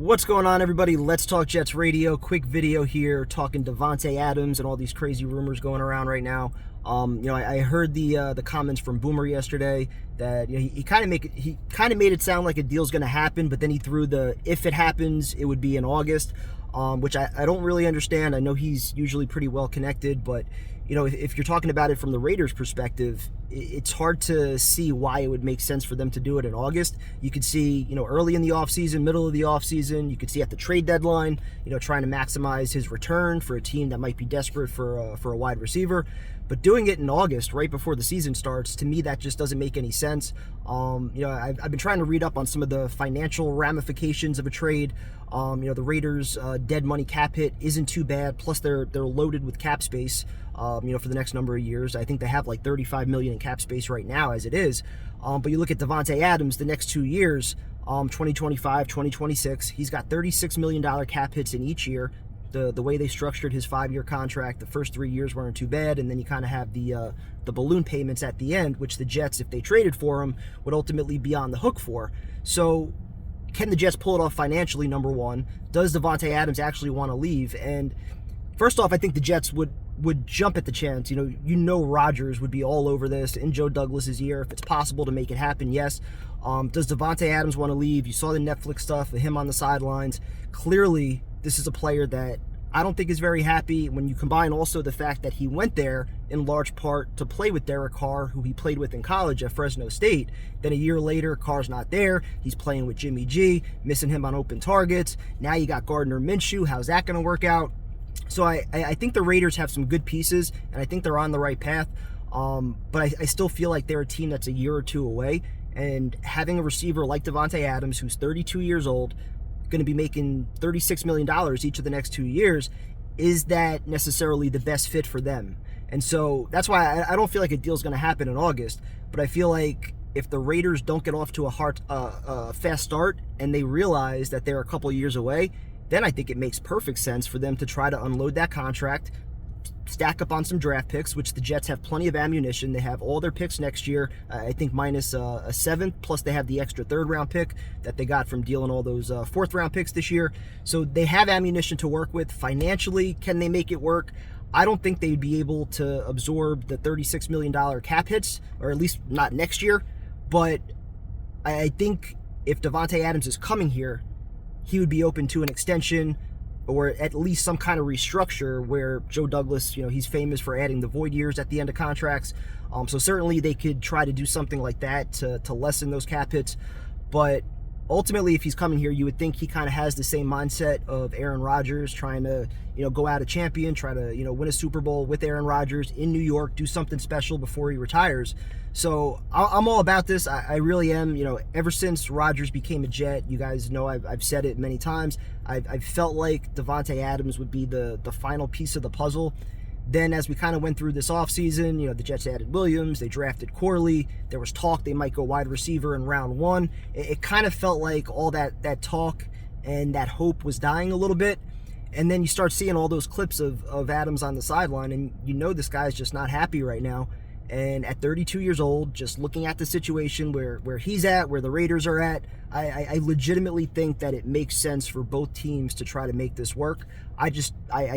What's going on, everybody? Let's Talk Jets Radio. Quick video here talking Davante Adams and all these crazy rumors going around right now. I heard the comments from Boomer yesterday that he kind of made it sound like a deal's going to happen, but then he threw the if it happens, it would be in August, which I don't really understand. I know he's usually pretty well connected, but if you're talking about it from the Raiders' perspective, it's hard to see why it would make sense for them to do it in August. You could see, early in the offseason, middle of the offseason. You could see at the trade deadline, trying to maximize his return for a team that might be desperate for a wide receiver. But doing it in August, right before the season starts, to me, that just doesn't make any sense. I've been trying to read up on some of the financial ramifications of a trade. The Raiders' dead money cap hit isn't too bad. Plus, they're loaded with cap space. For the next number of years. I think they have like $35 million in cap space right now as it is. But you look at Davante Adams, the next 2 years, 2025, 2026, he's got $36 million cap hits in each year. The way they structured his 5-year contract, the first 3 years weren't too bad, and then you kind of have the balloon payments at the end, which the Jets, if they traded for him, would ultimately be on the hook for. So can the Jets pull it off financially, number one? Does Davante Adams actually want to leave? And first off, I think the Jets would jump at the chance. Rodgers would be all over this in Joe Douglas's ear. If it's possible to make it happen, yes. Does Davante Adams want to leave? You saw the Netflix stuff of him on the sidelines. Clearly, this is a player that I don't think is very happy. When you combine also the fact that he went there in large part to play with Derek Carr, who he played with in college at Fresno State. Then a year later, Carr's not there. He's playing with Jimmy G, missing him on open targets. Now you got Gardner Minshew. How's that going to work out? So I think the Raiders have some good pieces, and I think they're on the right path. But I still feel like they're a team that's a year or two away. And having a receiver like Davante Adams, who's 32 years old, going to be making $36 million each of the next 2 years, is that necessarily the best fit for them? And so that's why I don't feel like a deal's going to happen in August. But I feel like if the Raiders don't get off to a fast start and they realize that they're a couple of years away, then I think it makes perfect sense for them to try to unload that contract, stack up on some draft picks, which the Jets have plenty of ammunition. They have all their picks next year, I think minus a 7th, plus they have the extra 3rd-round pick that they got from dealing all those 4th-round picks this year. So they have ammunition to work with. Financially, can they make it work? I don't think they'd be able to absorb the $36 million cap hits, or at least not next year. But I think if Davante Adams is coming here, he would be open to an extension or at least some kind of restructure where Joe Douglas, he's famous for adding the void years at the end of contracts. So certainly they could try to do something like that to lessen those cap hits. But ultimately, if he's coming here, you would think he kind of has the same mindset of Aaron Rodgers, trying to, go out a champion, try to, win a Super Bowl with Aaron Rodgers in New York, do something special before he retires. So I'm all about this. I really am. Ever since Rodgers became a Jet, you guys know I've said it many times. I've felt like Davante Adams would be the final piece of the puzzle. Then as we kind of went through this offseason, the Jets added Williams, they drafted Corley, there was talk they might go wide receiver in round 1. It kind of felt like all that talk and that hope was dying a little bit. And then you start seeing all those clips of Adams on the sideline, and this guy's just not happy right now. And at 32 years old, just looking at the situation where he's at, where the Raiders are at, I legitimately think that it makes sense for both teams to try to make this work. I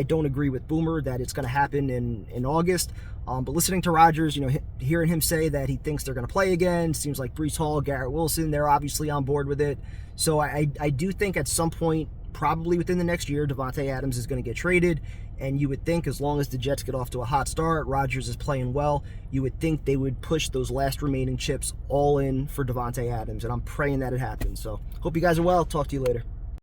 don't agree with Boomer that it's going to happen in August. But listening to Rodgers, hearing him say that he thinks they're going to play again, seems like Breece Hall, Garrett Wilson, they're obviously on board with it. So I do think at some point, probably within the next year, Davante Adams is going to get traded. And you would think as long as the Jets get off to a hot start, Rodgers is playing well, you would think they would push those last remaining chips all in for Davante Adams. And I'm praying that it happens. So hope you guys are well. Talk to you later.